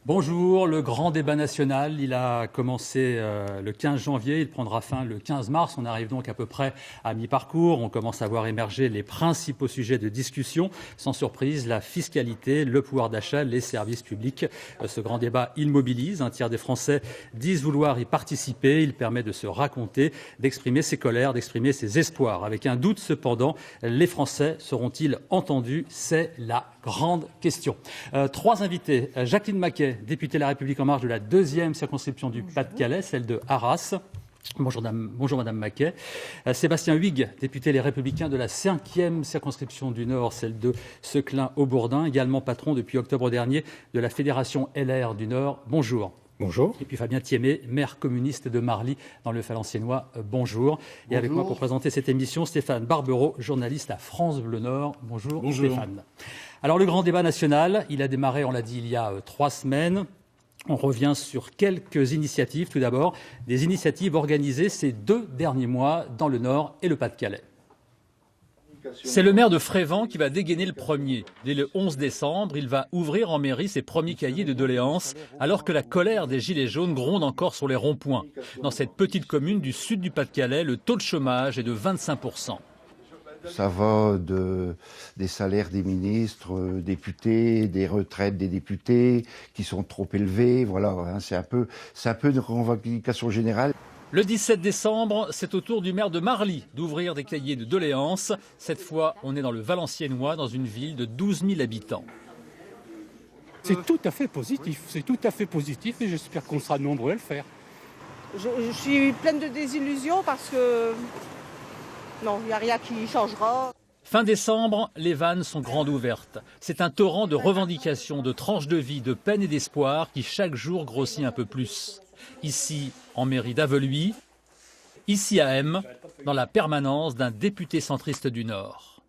Bonjour, le grand débat national, il a commencé le 15 janvier, il prendra fin le 15 mars. On arrive donc à peu près à mi-parcours. On commence à voir émerger les principaux sujets de discussion. Sans surprise, la fiscalité, le pouvoir d'achat, les services publics. Ce grand débat, il mobilise. Un tiers des Français disent vouloir y participer. Il permet de se raconter, d'exprimer ses colères, d'exprimer ses espoirs. Avec un doute cependant, les Français seront-ils entendus? C'est la grande question. Trois invités. Jacqueline Maquet, députée de La République En Marche de la 2e circonscription du Pas-de-Calais, celle de Arras. Bonjour Madame Maquet. Sébastien Huyghe, député Les Républicains de la 5e circonscription du Nord, celle de Seclin-Aubourdin, également patron depuis octobre dernier de la Fédération LR du Nord. Bonjour. Bonjour. Et puis Fabien Thiémet, maire communiste de Marly dans le Valenciennois. Bonjour. Et avec moi pour présenter cette émission, Stéphane Barbero, journaliste à France Bleu Nord. Bonjour. Stéphane. Alors le grand débat national, il a démarré, on l'a dit, il y a 3 semaines. On revient sur quelques initiatives. Tout d'abord, des initiatives organisées ces 2 derniers mois dans le Nord et le Pas-de-Calais. C'est le maire de Frévent qui va dégainer le premier. Dès le 11 décembre, il va ouvrir en mairie ses premiers cahiers de doléances, alors que la colère des Gilets jaunes gronde encore sur les ronds-points. Dans cette petite commune du sud du Pas-de-Calais, le taux de chômage est de 25%. Ça va des salaires des ministres, députés, des retraites des députés qui sont trop élevées. Voilà, hein, c'est un peu une revendication générale. Le 17 décembre, c'est au tour du maire de Marly d'ouvrir des cahiers de doléances. Cette fois, on est dans le Valenciennois, dans une ville de 12 000 habitants. C'est tout à fait positif, et j'espère qu'on sera nombreux à le faire. Je suis pleine de désillusions parce que non, il n'y a rien qui changera. Fin décembre, les vannes sont grandes ouvertes. C'est un torrent de revendications, de tranches de vie, de peine et d'espoir qui chaque jour grossit un peu plus. Ici, en mairie d'Aveluy, ici à M, dans la permanence d'un député centriste du Nord.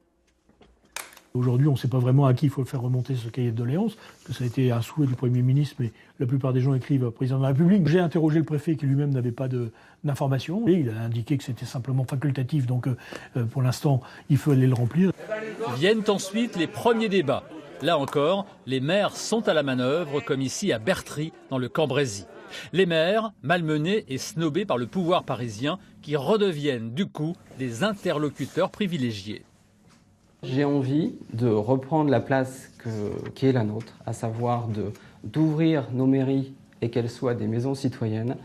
Aujourd'hui, on ne sait pas vraiment à qui il faut faire remonter ce cahier de doléances, parce que ça a été un souhait du Premier ministre, mais la plupart des gens écrivent au Président de la République. J'ai interrogé le préfet qui lui-même n'avait pas d'informations, et il a indiqué que c'était simplement facultatif, donc pour l'instant, il faut aller le remplir. Viennent ensuite les premiers débats. Là encore, les maires sont à la manœuvre, comme ici à Bertry, dans le Cambrésis. Les maires, malmenés et snobés par le pouvoir parisien, qui redeviennent du coup des interlocuteurs privilégiés. J'ai envie de reprendre la place qui est la nôtre, à savoir d'ouvrir nos mairies et qu'elles soient des maisons citoyennes,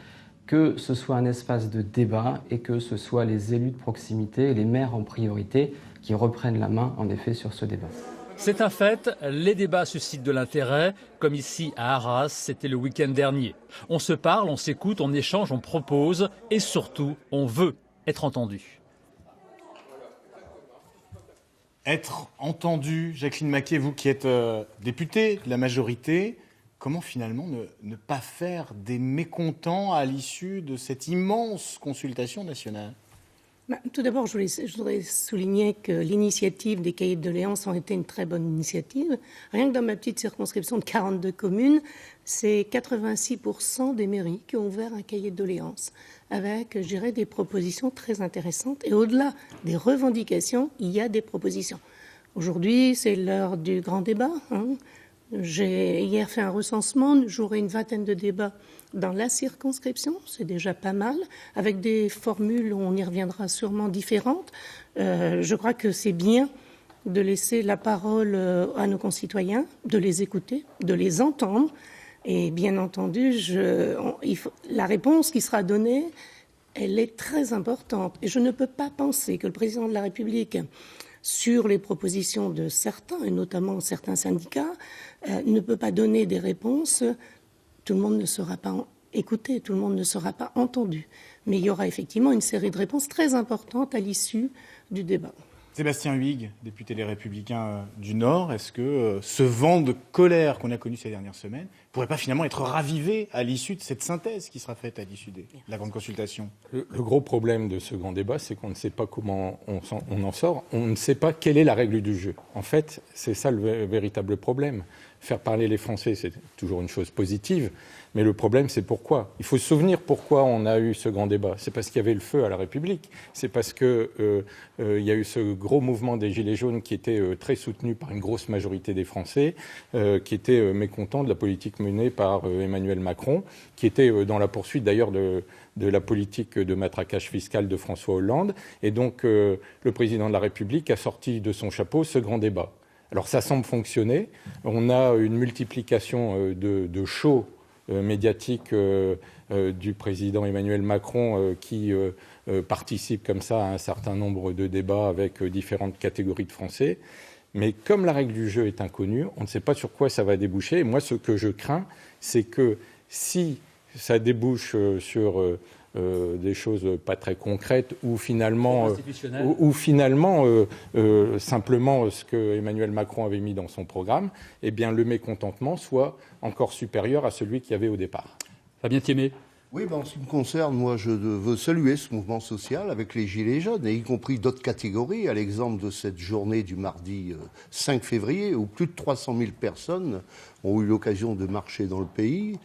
que ce soit un espace de débat et que ce soit les élus de proximité et les maires en priorité qui reprennent la main en effet sur ce débat. C'est un fait, les débats suscitent de l'intérêt, comme ici à Arras, c'était le week-end dernier. On se parle, on s'écoute, on échange, on propose et surtout, on veut être entendu. Être entendu, Jacqueline Maquet, vous qui êtes députée de la majorité, comment finalement ne pas faire des mécontents à l'issue de cette immense consultation nationale ? Tout d'abord, je voudrais souligner que l'initiative des cahiers de doléances a été une très bonne initiative. Rien que dans ma petite circonscription de 42 communes, c'est 86% des mairies qui ont ouvert un cahier de doléances avec, je dirais, des propositions très intéressantes. Et au-delà des revendications, il y a des propositions. Aujourd'hui, c'est l'heure du grand débat. J'ai hier fait un recensement, j'aurai une vingtaine de débats dans la circonscription, c'est déjà pas mal, avec des formules, on y reviendra sûrement, différentes. Je crois que c'est bien de laisser la parole à nos concitoyens, de les écouter, de les entendre. Et bien entendu, la réponse qui sera donnée, elle est très importante. Et je ne peux pas penser que le président de la République, sur les propositions de certains, et notamment certains syndicats, ne peut pas donner des réponses. Tout le monde ne sera pas écouté, tout le monde ne sera pas entendu. Mais il y aura effectivement une série de réponses très importantes à l'issue du débat. Sébastien Huyghe, député Les Républicains du Nord, est-ce que ce vent de colère qu'on a connu ces dernières semaines ne pourrait pas finalement être ravivé à l'issue de cette synthèse qui sera faite à l'issue de la grande consultation ? Le gros problème de ce grand débat, c'est qu'on ne sait pas comment on en sort. On ne sait pas quelle est la règle du jeu. En fait, c'est ça le véritable problème. Faire parler les Français, c'est toujours une chose positive, mais le problème, c'est pourquoi. Il faut se souvenir pourquoi on a eu ce grand débat. C'est parce qu'il y avait le feu à la République. C'est parce qu'il y a eu ce gros mouvement des Gilets jaunes qui était très soutenu par une grosse majorité des Français, qui étaient mécontents de la politique menée par Emmanuel Macron, qui était dans la poursuite d'ailleurs de la politique de matraquage fiscal de François Hollande. Et donc le président de la République a sorti de son chapeau ce grand débat. Alors ça semble fonctionner. On a une multiplication de shows médiatiques du président Emmanuel Macron qui participe comme ça à un certain nombre de débats avec différentes catégories de Français. Mais comme la règle du jeu est inconnue, on ne sait pas sur quoi ça va déboucher. Et moi, ce que je crains, c'est que si ça débouche sur des choses pas très concrètes ou finalement simplement ce que Emmanuel Macron avait mis dans son programme, eh bien le mécontentement soit encore supérieur à celui qu'il y avait au départ. Fabien Thiémet. Oui, en ce qui me concerne, moi, je veux saluer ce mouvement social avec les Gilets jaunes, et y compris d'autres catégories, à l'exemple de cette journée du mardi 5 février, où plus de 300 000 personnes ont eu l'occasion de marcher dans le pays.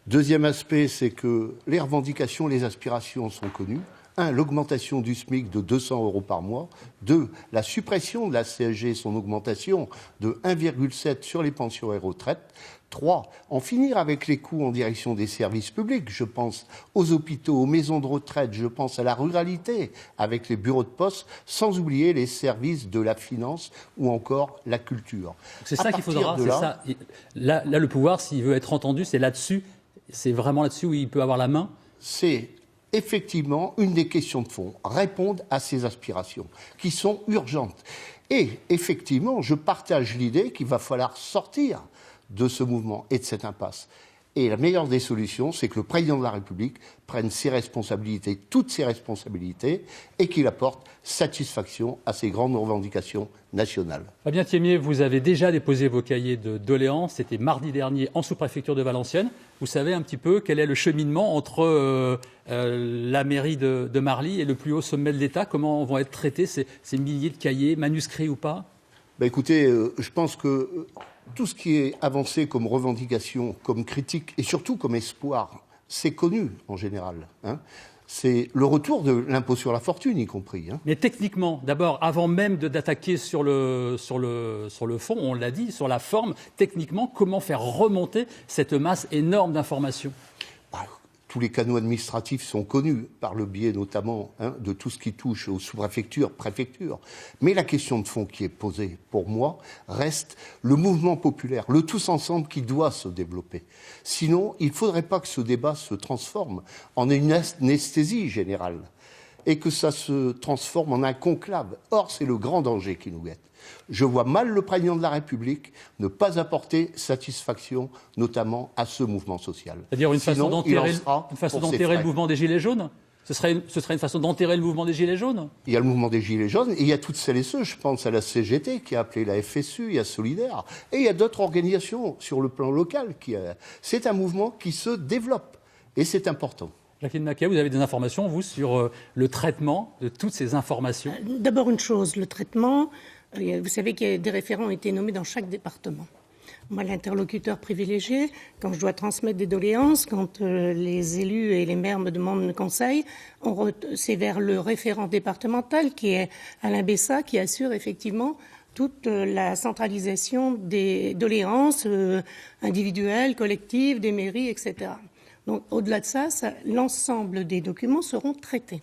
Deuxième aspect, c'est que les revendications, les aspirations sont connues. 1, l'augmentation du SMIC de 200 € par mois. 2, la suppression de la CSG, son augmentation de 1,7 sur les pensions et retraites. 3, en finir avec les coûts en direction des services publics. Je pense aux hôpitaux, aux maisons de retraite, je pense à la ruralité avec les bureaux de poste, sans oublier les services de la finance ou encore la culture. C'est ça qu'il faudra. Là, le pouvoir, s'il veut être entendu, c'est là-dessus. C'est vraiment là-dessus où il peut avoir la main. C'est effectivement une des questions de fond. Répondre à ces aspirations qui sont urgentes. Et effectivement, je partage l'idée qu'il va falloir sortir de ce mouvement et de cette impasse. Et la meilleure des solutions, c'est que le président de la République prenne ses responsabilités, toutes ses responsabilités, et qu'il apporte satisfaction à ces grandes revendications nationales. Fabien Thiémet, vous avez déjà déposé vos cahiers de doléances. C'était mardi dernier en sous-préfecture de Valenciennes. Vous savez un petit peu quel est le cheminement entre la mairie de Marly et le plus haut sommet de l'État? Comment vont être traités ces milliers de cahiers, manuscrits ou pas? Écoutez, je pense que tout ce qui est avancé comme revendication, comme critique et surtout comme espoir, c'est connu en général. C'est le retour de l'impôt sur la fortune, y compris. Mais techniquement, d'abord, avant même d'attaquer sur le fond, on l'a dit, sur la forme, techniquement, comment faire remonter cette masse énorme d'informations? Tous les canaux administratifs sont connus, par le biais notamment de tout ce qui touche aux sous-préfectures, préfectures. Mais la question de fond qui est posée, pour moi, reste le mouvement populaire, le tous ensemble qui doit se développer. Sinon, il ne faudrait pas que ce débat se transforme en une anesthésie générale et que ça se transforme en un conclave. Or, c'est le grand danger qui nous guette. Je vois mal le président de la République ne pas apporter satisfaction, notamment à ce mouvement social. C'est-à-dire une façon d'enterrer le mouvement des Gilets jaunes? Ce serait une façon d'enterrer le mouvement des Gilets jaunes? Il y a le mouvement des Gilets jaunes et il y a toutes celles et ceux, je pense à la CGT qui a appelé la FSU, il y a Solidaire, et il y a d'autres organisations sur le plan local. C'est un mouvement qui se développe et c'est important. Jacqueline Maquet, vous avez des informations, vous, sur le traitement de toutes ces informations? D'abord une chose, le traitement. Vous savez que des référents ont été nommés dans chaque département. Moi, l'interlocuteur privilégié, quand je dois transmettre des doléances, quand les élus et les maires me demandent le conseil, c'est vers le référent départemental qui est Alain Bessa, qui assure effectivement toute la centralisation des doléances individuelles, collectives, des mairies, etc. Donc, au-delà de ça, l'ensemble des documents seront traités.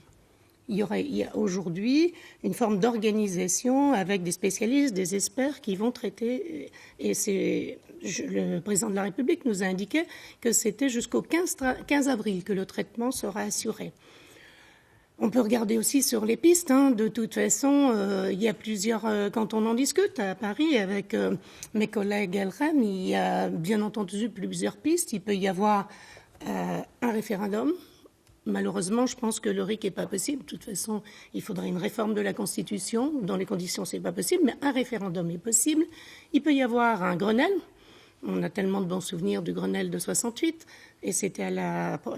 Il y a aujourd'hui une forme d'organisation avec des spécialistes, des experts qui vont traiter. Et le président de la République nous a indiqué que c'était jusqu'au 15 avril que le traitement sera assuré. On peut regarder aussi sur les pistes. De toute façon, il y a plusieurs... quand on en discute à Paris avec mes collègues LREM, il y a bien entendu plusieurs pistes. Il peut y avoir un référendum. Malheureusement, je pense que le RIC n'est pas possible. De toute façon, il faudrait une réforme de la Constitution. Dans les conditions, ce n'est pas possible, mais un référendum est possible. Il peut y avoir un Grenelle. On a tellement de bons souvenirs du Grenelle de 68, et c'était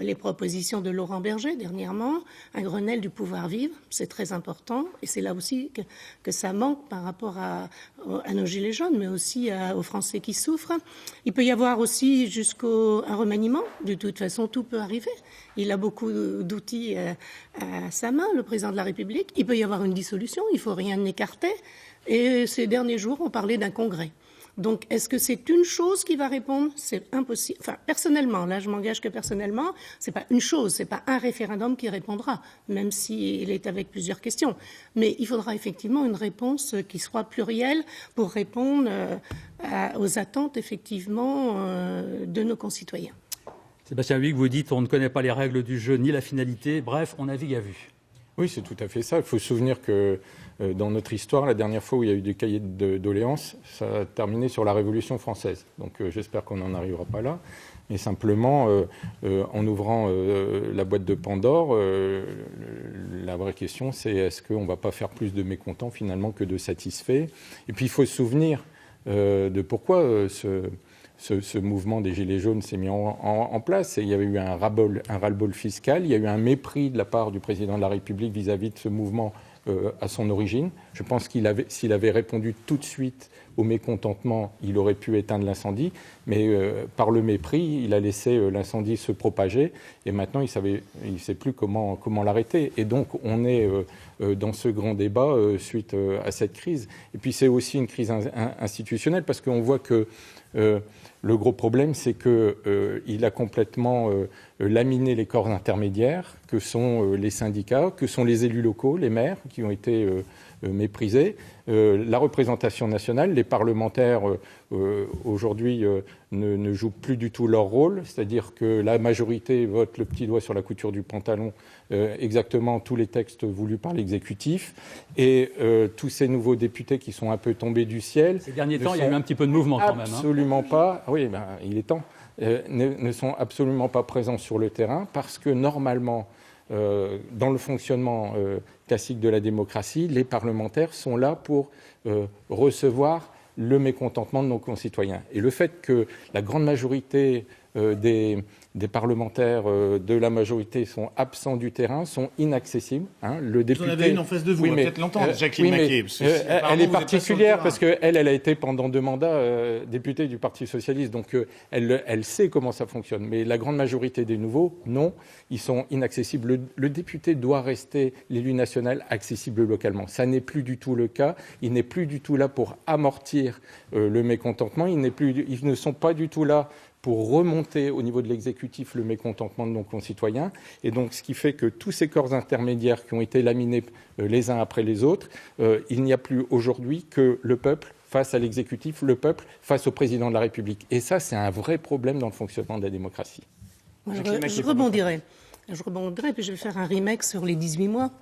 les propositions de Laurent Berger dernièrement, un Grenelle du pouvoir vivre, c'est très important, et c'est là aussi que ça manque par rapport à nos Gilets jaunes, mais aussi aux Français qui souffrent. Il peut y avoir aussi un remaniement, de toute façon tout peut arriver. Il a beaucoup d'outils à sa main, le président de la République. Il peut y avoir une dissolution, il ne faut rien écarter, et ces derniers jours, on parlait d'un congrès. Donc, est-ce que c'est une chose qui va répondre? C'est impossible. Enfin, personnellement, là, je m'engage que personnellement, c'est pas une chose, c'est pas un référendum qui répondra, même s'il est avec plusieurs questions. Mais il faudra effectivement une réponse qui soit plurielle pour répondre aux attentes, effectivement, de nos concitoyens. Sébastien Huyghe, vous dites on ne connaît pas les règles du jeu ni la finalité. Bref, on navigue à vue. Oui, c'est tout à fait ça. Il faut se souvenir que dans notre histoire, la dernière fois où il y a eu des cahiers de doléances, ça a terminé sur la Révolution française. Donc j'espère qu'on n'en arrivera pas là. Mais simplement, en ouvrant la boîte de Pandore, la vraie question, c'est est-ce qu'on ne va pas faire plus de mécontents finalement que de satisfaits? Et puis il faut se souvenir de pourquoi ce mouvement des Gilets jaunes s'est mis en place. Et il y avait eu un ras-le-bol fiscal, il y a eu un mépris de la part du président de la République vis-à-vis de ce mouvement à son origine. Je pense s'il avait répondu tout de suite au mécontentement, il aurait pu éteindre l'incendie, mais par le mépris, il a laissé l'incendie se propager, et maintenant il ne sait plus comment l'arrêter. Et donc on est dans ce grand débat suite à cette crise. Et puis c'est aussi une crise institutionnelle, parce qu'on voit que le gros problème, c'est qu'il a complètement laminé les corps intermédiaires, que sont les syndicats, que sont les élus locaux, les maires, qui ont été méprisés, la représentation nationale, les parlementaires aujourd'hui ne jouent plus du tout leur rôle, c'est-à-dire que la majorité vote le petit doigt sur la couture du pantalon exactement tous les textes voulus par l'exécutif, et tous ces nouveaux députés qui sont un peu tombés du ciel. Ces derniers temps, il y a eu un petit peu de mouvement quand même. Absolument pas. Oui, il est temps. Ne sont absolument pas présents sur le terrain parce que normalement, dans le fonctionnement classique de la démocratie, les parlementaires sont là pour recevoir le mécontentement de nos concitoyens. Et le fait que la grande majorité des parlementaires de la majorité sont absents du terrain, sont inaccessibles. Le député... Vous en avez une en face de vous, on va peut-être l'entendre, Jacqueline Maquet. Elle est particulière parce qu'elle a été pendant 2 mandats députée du Parti Socialiste, donc elle sait comment ça fonctionne. Mais la grande majorité des nouveaux, non, ils sont inaccessibles. Le député doit rester, l'élu national, accessible localement. Ça n'est plus du tout le cas. Il n'est plus du tout là pour amortir le mécontentement. Ils ne sont pas du tout là pour remonter au niveau de l'exécutif le mécontentement de nos concitoyens. Et donc, ce qui fait que tous ces corps intermédiaires qui ont été laminés les uns après les autres, il n'y a plus aujourd'hui que le peuple face à l'exécutif, le peuple face au président de la République. Et ça, c'est un vrai problème dans le fonctionnement de la démocratie. Je rebondirai, puis je vais faire un remake sur les 18 mois.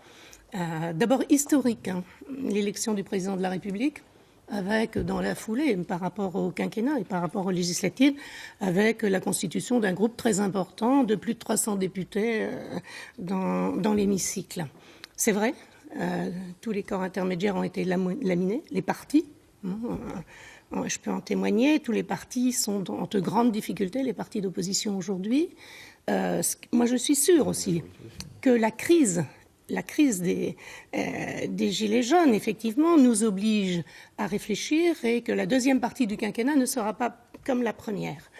D'abord, historique, l'élection du président de la République, avec, dans la foulée, par rapport au quinquennat et par rapport aux législatives, avec la constitution d'un groupe très important de plus de 300 députés dans l'hémicycle. C'est vrai, tous les corps intermédiaires ont été laminés, les partis. Je peux en témoigner, tous les partis sont en de grandes difficultés, les partis d'opposition aujourd'hui. Moi, je suis sûre aussi que la crise des Gilets jaunes, effectivement, nous oblige à réfléchir et que la deuxième partie du quinquennat ne sera pas comme la première.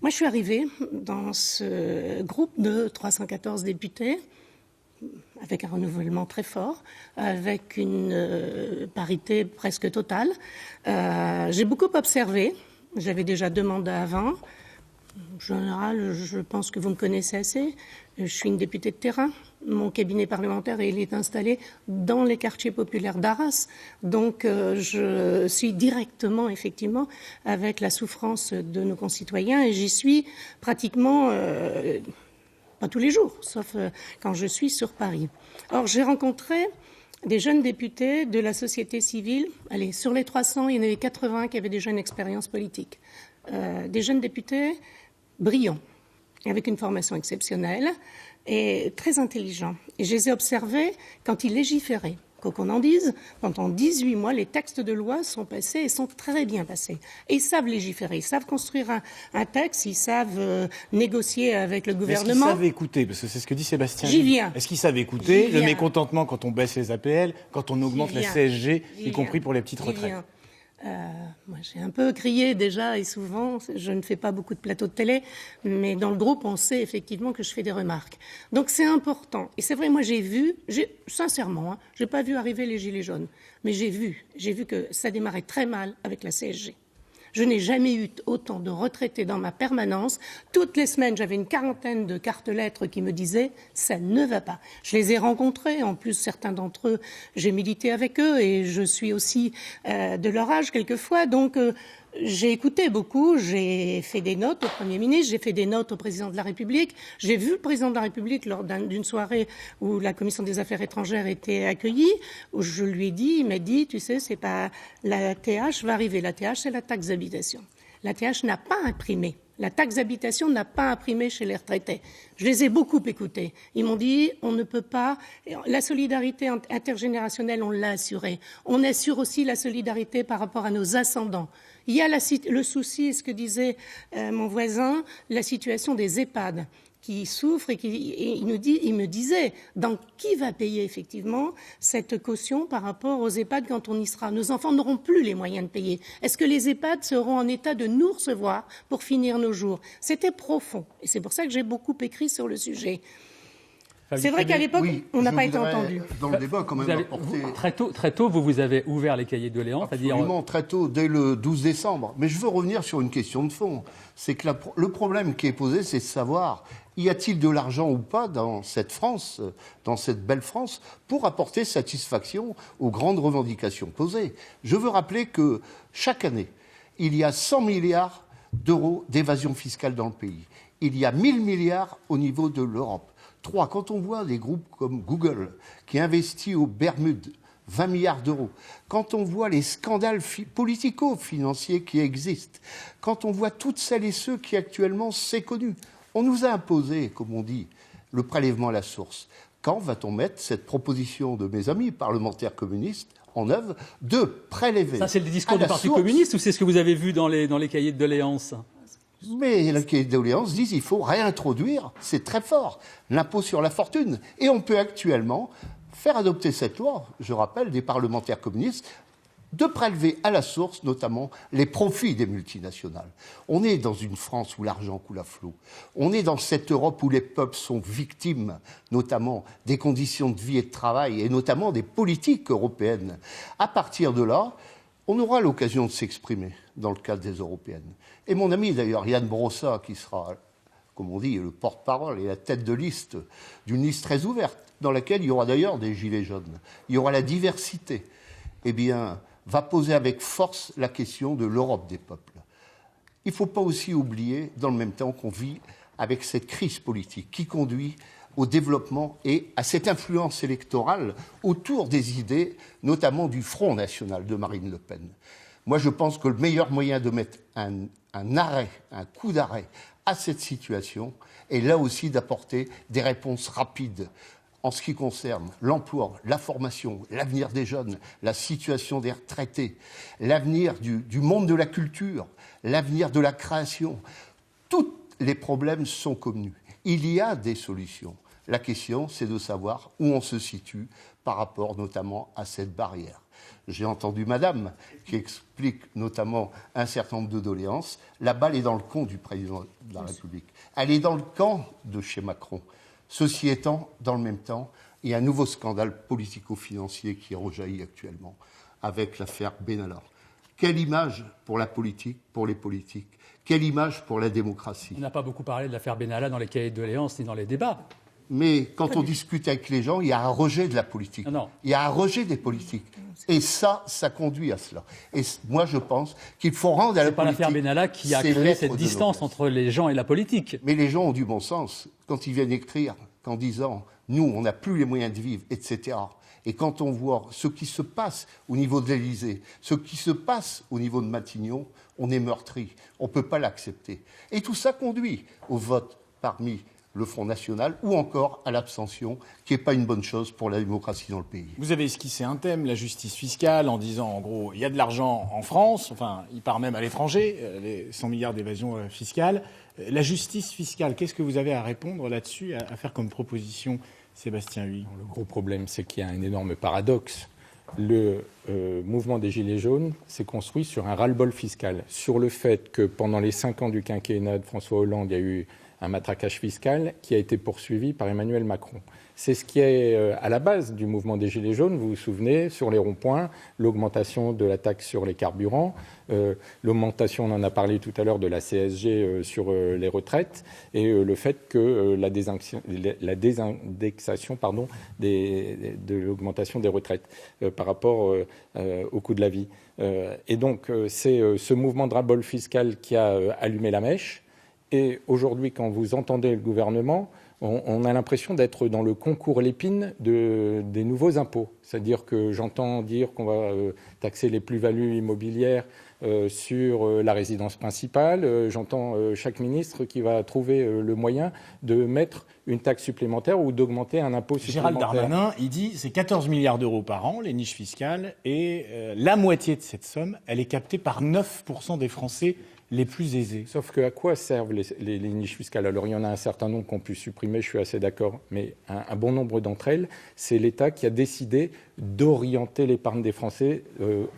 Moi, je suis arrivée dans ce groupe de 314 députés, avec un renouvellement très fort, avec une parité presque totale. J'ai beaucoup observé. J'avais déjà 2 mandats avant. En général, je pense que vous me connaissez assez. Je suis une députée de terrain. Mon cabinet parlementaire, il est installé dans les quartiers populaires d'Arras. Donc, je suis directement, effectivement, avec la souffrance de nos concitoyens et j'y suis pratiquement, pas tous les jours, sauf quand je suis sur Paris. Or, j'ai rencontré des jeunes députés de la société civile. Allez, sur les 300, il y en avait 80 qui avaient déjà une expérience politique. Des jeunes députés brillants, avec une formation exceptionnelle et très intelligents. Et je les ai observés quand ils légiféraient. Quoi qu'on en dise, pendant 18 mois, les textes de loi sont passés et sont très bien passés. Et ils savent légiférer, ils savent construire un texte, ils savent négocier avec le gouvernement. Est-ce qu'ils savent écouter? Parce que c'est ce que dit Sébastien. J'y viens. Est-ce qu'ils savent écouter le mécontentement quand on baisse les APL, quand on augmente la CSG, y compris pour les petites retraites? Moi, j'ai un peu crié déjà et souvent, je ne fais pas beaucoup de plateaux de télé, mais dans le groupe, on sait effectivement que je fais des remarques. Donc c'est important. Et c'est vrai, moi sincèrement, j'ai pas vu arriver les Gilets jaunes, mais j'ai vu que ça démarrait très mal avec la CSG. Je n'ai jamais eu autant de retraités dans ma permanence. Toutes les semaines, j'avais une quarantaine de cartes-lettres qui me disaient « ça ne va pas ». Je les ai rencontrés. En plus, certains d'entre eux, j'ai milité avec eux et je suis aussi de leur âge quelquefois. Donc, j'ai écouté beaucoup, j'ai fait des notes au Premier ministre, j'ai fait des notes au Président de la République. J'ai vu le Président de la République lors d'une soirée où la Commission des Affaires étrangères était accueillie, où je lui ai dit, il m'a dit, tu sais, c'est pas la TH va arriver, la TH c'est la taxe d'habitation. La TH n'a pas imprimé. La taxe d'habitation n'a pas imprimé chez les retraités. Je les ai beaucoup écoutés. Ils m'ont dit, on ne peut pas... La solidarité intergénérationnelle, on l'a assurée. On assure aussi la solidarité par rapport à nos ascendants. Il y a le souci, ce que disait mon voisin, la situation des EHPAD qui souffrent et il me disait, donc qui va payer effectivement cette caution par rapport aux EHPAD quand on y sera? Nos enfants n'auront plus les moyens de payer. Est-ce que les EHPAD seront en état de nous recevoir pour finir nos jours? C'était profond et c'est pour ça que j'ai beaucoup écrit sur le sujet. C'est vrai qu'à l'époque, on n'a pas été entendu. Dans le débat, quand même, très tôt, vous avez ouvert les cahiers de doléances. Absolument, très tôt, dès le 12 décembre. Mais je veux revenir sur une question de fond. C'est que le problème qui est posé, c'est de savoir, y a-t-il de l'argent ou pas dans cette France, dans cette belle France, pour apporter satisfaction aux grandes revendications posées? Je veux rappeler que chaque année, il y a 100 milliards d'euros d'évasion fiscale dans le pays. Il y a 1000 milliards au niveau de l'Europe. 3. Quand on voit des groupes comme Google qui investit aux Bermudes 20 milliards d'euros, quand on voit les scandales politico-financiers qui existent, quand on voit toutes celles et ceux qui actuellement c'est connu, on nous a imposé, comme on dit, le prélèvement à la source. Quand va-t-on mettre cette proposition de mes amis parlementaires communistes en œuvre de prélever? Ça, c'est le discours du Parti communiste ou c'est ce que vous avez vu dans les cahiers de doléances? Mais les cahiers de doléances disent qu'il faut réintroduire, c'est très fort, l'impôt sur la fortune. Et on peut actuellement faire adopter cette loi, je rappelle, des parlementaires communistes, de prélever à la source, notamment, les profits des multinationales. On est dans une France où l'argent coule à flot. On est dans cette Europe où les peuples sont victimes, notamment, des conditions de vie et de travail, et notamment des politiques européennes. À partir de là, on aura l'occasion de s'exprimer dans le cadre des européennes. Et mon ami, d'ailleurs, Yann Brossa, qui sera, comme on dit, le porte-parole et la tête de liste d'une liste très ouverte, dans laquelle il y aura d'ailleurs des gilets jaunes, il y aura la diversité, eh bien, va poser avec force la question de l'Europe des peuples. Il ne faut pas aussi oublier, dans le même temps, qu'on vit avec cette crise politique qui conduit au développement et à cette influence électorale autour des idées, notamment du Front National de Marine Le Pen. Moi, je pense que le meilleur moyen de mettre un arrêt, un coup d'arrêt à cette situation est là aussi d'apporter des réponses rapides en ce qui concerne l'emploi, la formation, l'avenir des jeunes, la situation des retraités, l'avenir du monde de la culture, l'avenir de la création. Tous les problèmes sont connus. Il y a des solutions. La question, c'est de savoir où on se situe par rapport notamment à cette barrière. J'ai entendu madame qui explique notamment un certain nombre de doléances. La balle est dans le camp du président de la République. Elle est dans le camp de chez Macron. Ceci étant, dans le même temps, il y a un nouveau scandale politico-financier qui rejaillit actuellement avec l'affaire Benalla. Quelle image pour la politique, pour les politiques? Quelle image pour la démocratie? On n'a pas beaucoup parlé de l'affaire Benalla dans les cahiers de doléances ni dans les débats. Mais quand on discute avec les gens, il y a un rejet de la politique. Non. Il y a un rejet des politiques. Et ça conduit à cela. Et moi, je pense qu'il faut rendre à la politique... C'est pas l'affaire Benalla qui a créé cette distance entre les gens et la politique. Mais les gens ont du bon sens. Quand ils viennent écrire, qu'en disant « nous, on n'a plus les moyens de vivre », etc. Et quand on voit ce qui se passe au niveau de l'Élysée, ce qui se passe au niveau de Matignon, on est meurtri. On ne peut pas l'accepter. Et tout ça conduit au vote parmi le Front National, ou encore à l'abstention, qui n'est pas une bonne chose pour la démocratie dans le pays. Vous avez esquissé un thème, la justice fiscale, en disant, en gros, il y a de l'argent en France, enfin, il part même à l'étranger, les 100 milliards d'évasion fiscale. La justice fiscale, qu'est-ce que vous avez à répondre là-dessus, à faire comme proposition, Sébastien Huy? Le gros problème, c'est qu'il y a un énorme paradoxe. Le mouvement des Gilets jaunes s'est construit sur un ras-le-bol fiscal, sur le fait que pendant les 5 ans du quinquennat de François Hollande, il y a eu un matraquage fiscal qui a été poursuivi par Emmanuel Macron. C'est ce qui est à la base du mouvement des Gilets jaunes. Vous vous souvenez, sur les ronds-points, l'augmentation de la taxe sur les carburants, l'augmentation, on en a parlé tout à l'heure, de la CSG sur les retraites, et le fait que la désindexation de l'augmentation des retraites par rapport au coût de la vie. Et donc, c'est ce mouvement de ras-le-bol fiscal qui a allumé la mèche. Et aujourd'hui, quand vous entendez le gouvernement, on a l'impression d'être dans le concours Lépine des nouveaux impôts. C'est-à-dire que j'entends dire qu'on va taxer les plus-values immobilières sur la résidence principale. J'entends chaque ministre qui va trouver le moyen de mettre une taxe supplémentaire ou d'augmenter un impôt supplémentaire. Gérald Darmanin, il dit c'est 14 milliards d'euros par an, les niches fiscales, et la moitié de cette somme, elle est captée par 9% des Français les plus aisés. Sauf que à quoi servent les niches fiscales? Alors il y en a un certain nombre qu'on peut supprimer, je suis assez d'accord, mais un bon nombre d'entre elles, c'est l'État qui a décidé d'orienter l'épargne des Français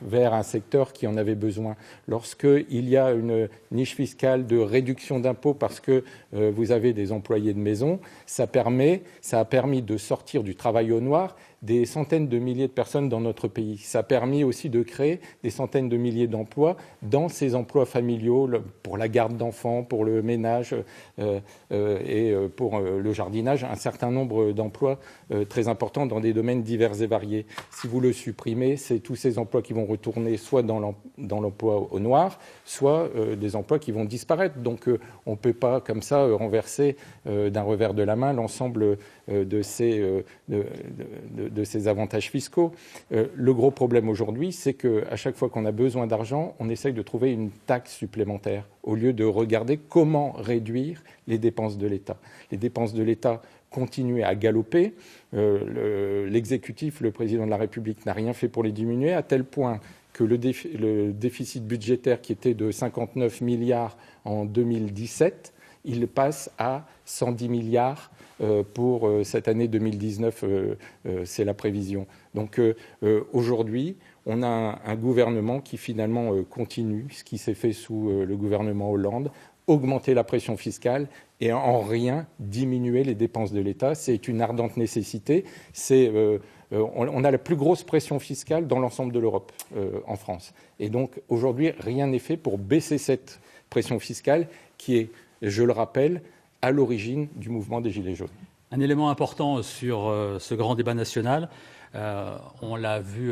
vers un secteur qui en avait besoin. Lorsqu'il y a une niche fiscale de réduction d'impôts parce que vous avez des employés de maison, ça a permis de sortir du travail au noir des centaines de milliers de personnes dans notre pays. Ça a permis aussi de créer des centaines de milliers d'emplois dans ces emplois familiaux, pour la garde d'enfants, pour le ménage et pour le jardinage, un certain nombre d'emplois très importants dans des domaines divers et variés. Si vous le supprimez, c'est tous ces emplois qui vont retourner soit dans l'emploi au noir, soit des emplois qui vont disparaître. Donc on ne peut pas comme ça renverser d'un revers de la main l'ensemble de ces avantages fiscaux. Le gros problème aujourd'hui, c'est qu'à chaque fois qu'on a besoin d'argent, on essaye de trouver une taxe supplémentaire au lieu de regarder comment réduire les dépenses de l'État. Les dépenses de l'État continuent à galoper. L'exécutif, le président de la République, n'a rien fait pour les diminuer, à tel point que le déficit budgétaire qui était de 59 milliards en 2017, il passe à 110 milliards pour cette année 2019, c'est la prévision. Donc aujourd'hui, on a un gouvernement qui finalement continue ce qui s'est fait sous le gouvernement Hollande, augmenter la pression fiscale et en rien diminuer les dépenses de l'État. C'est une ardente nécessité. On a la plus grosse pression fiscale dans l'ensemble de l'Europe, en France. Et donc aujourd'hui, rien n'est fait pour baisser cette pression fiscale qui est, je le rappelle, à l'origine du mouvement des Gilets jaunes. Un élément important sur ce grand débat national, on l'a vu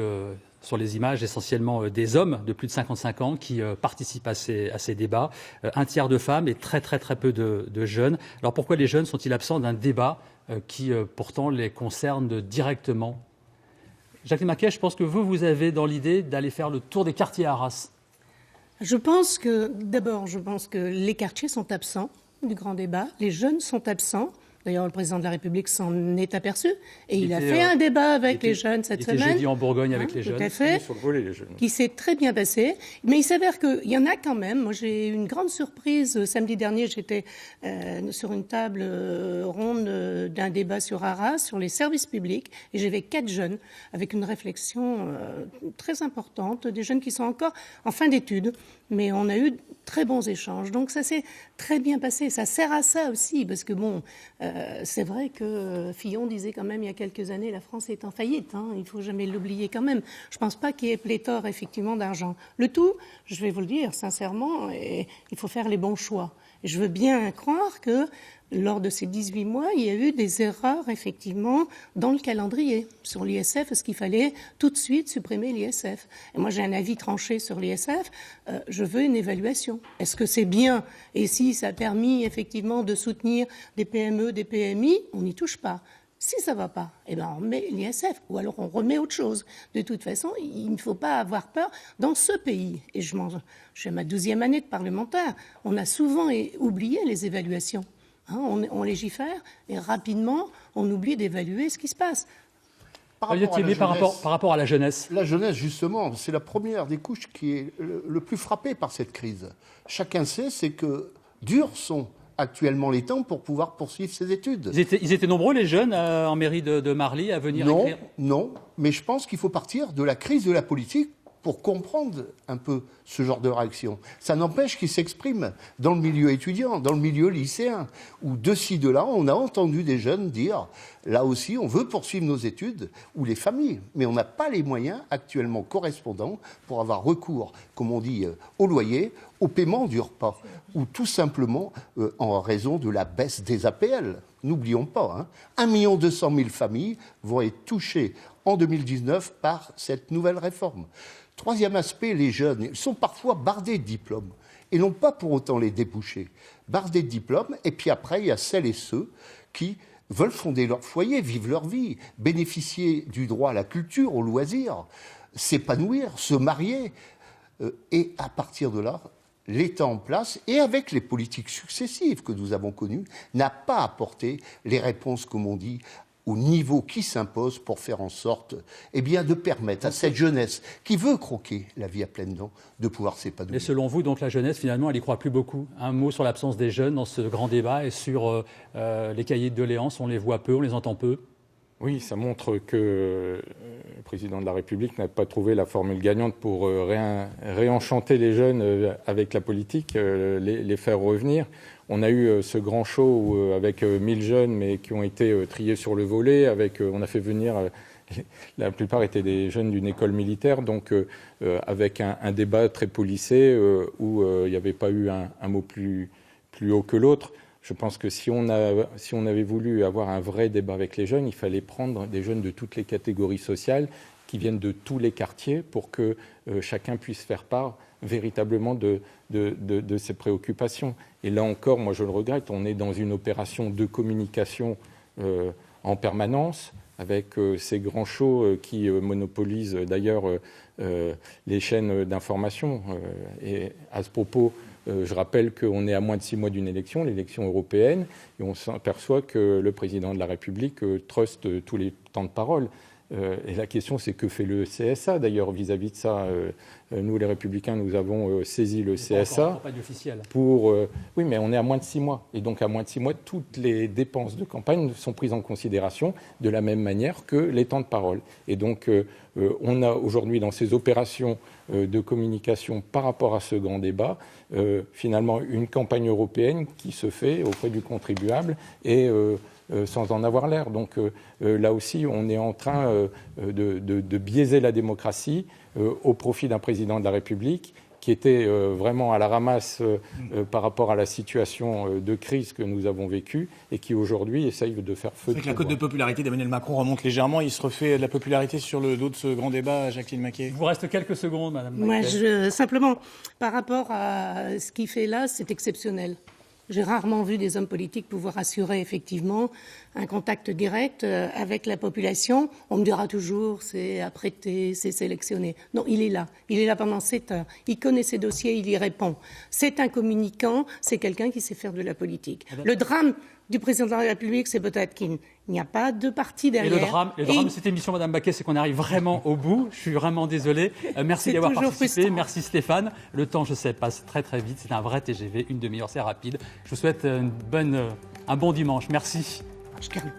sur les images, essentiellement des hommes de plus de 55 ans qui participent à ces débats, un tiers de femmes et très très très peu de jeunes. Alors pourquoi les jeunes sont-ils absents d'un débat qui pourtant les concerne directement? Jacqueline Maquet, je pense que vous avez dans l'idée d'aller faire le tour des quartiers à Arras. Je pense que les quartiers sont absents du grand débat, les jeunes sont absents. D'ailleurs, le président de la République s'en est aperçu et il a fait un débat avec les jeunes cette semaine. Il était jeudi en Bourgogne avec les jeunes. Tout à fait. Sur le volet, les jeunes. Qui s'est très bien passé. Mais il s'avère qu'il y en a quand même. Moi, j'ai eu une grande surprise. Samedi dernier, j'étais sur une table ronde d'un débat sur Arras, sur les services publics. Et j'avais 4 jeunes avec une réflexion très importante. Des jeunes qui sont encore en fin d'études. Mais on a eu très bons échanges. Donc ça s'est très bien passé. Ça sert à ça aussi. Parce que bon... c'est vrai que Fillon disait quand même il y a quelques années la France est en faillite, il ne faut jamais l'oublier quand même. Je ne pense pas qu'il y ait pléthore effectivement d'argent. Le tout, je vais vous le dire sincèrement, il faut faire les bons choix. Et je veux bien croire que lors de ces 18 mois, il y a eu des erreurs effectivement dans le calendrier. Sur l'ISF, est-ce qu'il fallait tout de suite supprimer l'ISF? Et moi j'ai un avis tranché sur l'ISF, je veux une évaluation. Est-ce que c'est bien? Et si ça a permis effectivement de soutenir des PME, des PMI, on n'y touche pas. Si ça ne va pas, eh ben on remet l'ISF ou alors on remet autre chose. De toute façon, il ne faut pas avoir peur dans ce pays. Et je suis à ma 12e année de parlementaire. On a souvent oublié les évaluations. On légifère et rapidement, on oublie d'évaluer ce qui se passe. Par rapport à la jeunesse. La jeunesse, justement, c'est la première des couches qui est le plus frappée par cette crise. Chacun sait, c'est que durs sont actuellement les temps pour pouvoir poursuivre ses études. Ils étaient nombreux, les jeunes, en mairie de Marly, à venir écrire? Non, mais je pense qu'il faut partir de la crise de la politique pour comprendre un peu ce genre de réaction. Ça n'empêche qu'ils s'expriment dans le milieu étudiant, dans le milieu lycéen, où de ci, de là, on a entendu des jeunes dire, là aussi, on veut poursuivre nos études, ou les familles, mais on n'a pas les moyens actuellement correspondants pour avoir recours, comme on dit, au loyer, au paiement du repas, ou tout simplement en raison de la baisse des APL. N'oublions pas, 1 200 000 familles vont être touchées en 2019 par cette nouvelle réforme. Troisième aspect, les jeunes, ils sont parfois bardés de diplômes et n'ont pas pour autant les débouchés. Bardés de diplômes, et puis après, il y a celles et ceux qui veulent fonder leur foyer, vivre leur vie, bénéficier du droit à la culture, au loisir, s'épanouir, se marier. Et à partir de là, l'État en place, et avec les politiques successives que nous avons connues, n'a pas apporté les réponses, comme on dit, au niveau qui s'impose pour faire en sorte de permettre à cette jeunesse qui veut croquer la vie à pleines dents de pouvoir s'épanouir. Et selon vous, donc la jeunesse, finalement, elle n'y croit plus beaucoup. Un mot sur l'absence des jeunes dans ce grand débat et sur les cahiers de doléances, on les voit peu, on les entend peu. Oui, ça montre que le président de la République n'a pas trouvé la formule gagnante pour réenchanter les jeunes avec la politique, les faire revenir. On a eu ce grand show avec 1000 jeunes, mais qui ont été triés sur le volet. On a fait venir, la plupart étaient des jeunes d'une école militaire, donc avec un débat très policé où il n'y avait pas eu un mot plus haut que l'autre. Je pense que si on avait voulu avoir un vrai débat avec les jeunes, il fallait prendre des jeunes de toutes les catégories sociales qui viennent de tous les quartiers pour que chacun puisse faire part véritablement de ses préoccupations. Et là encore, moi je le regrette, on est dans une opération de communication en permanence avec ces grands shows qui monopolisent d'ailleurs les chaînes d'information. Et à ce propos, je rappelle qu'on est à moins de 6 mois d'une élection, l'élection européenne, et on s'aperçoit que le président de la République truste tous les temps de parole. Et la question, c'est que fait le CSA, d'ailleurs, vis-à-vis de ça. Nous, les Républicains, nous avons saisi le CSA pour... oui, mais on est à moins de 6 mois. Et donc, à moins de 6 mois, toutes les dépenses de campagne sont prises en considération de la même manière que les temps de parole. Et donc, on a aujourd'hui, dans ces opérations de communication par rapport à ce grand débat, finalement, une campagne européenne qui se fait auprès du contribuable et... sans en avoir l'air. Donc là aussi, on est en train de biaiser la démocratie au profit d'un président de la République qui était vraiment à la ramasse par rapport à la situation de crise que nous avons vécue et qui aujourd'hui essaye de faire feu. C'est vrai que la cote de popularité d'Emmanuel Macron remonte légèrement. Il se refait de la popularité sur le dos de ce grand débat, Jacqueline Maquet. Il vous reste quelques secondes, Madame Moi, Maquet. simplement, par rapport à ce qu'il fait là, c'est exceptionnel. J'ai rarement vu des hommes politiques pouvoir assurer effectivement un contact direct avec la population. On me dira toujours, c'est apprêté, c'est sélectionné. Non, il est là. Il est là pendant 7 heures. Il connaît ses dossiers, il y répond. C'est un communicant, c'est quelqu'un qui sait faire de la politique. Le drame du président de la République, c'est peut-être qu'il n'y a pas de parti derrière. Et le drame de cette émission, Madame Baquet, c'est qu'on arrive vraiment au bout. Je suis vraiment désolé. Merci d'avoir participé. Frustrant. Merci Stéphane. Le temps, je sais, passe très très vite. C'est un vrai TGV, une demi-heure, c'est rapide. Je vous souhaite un bon dimanche. Merci. Je calme.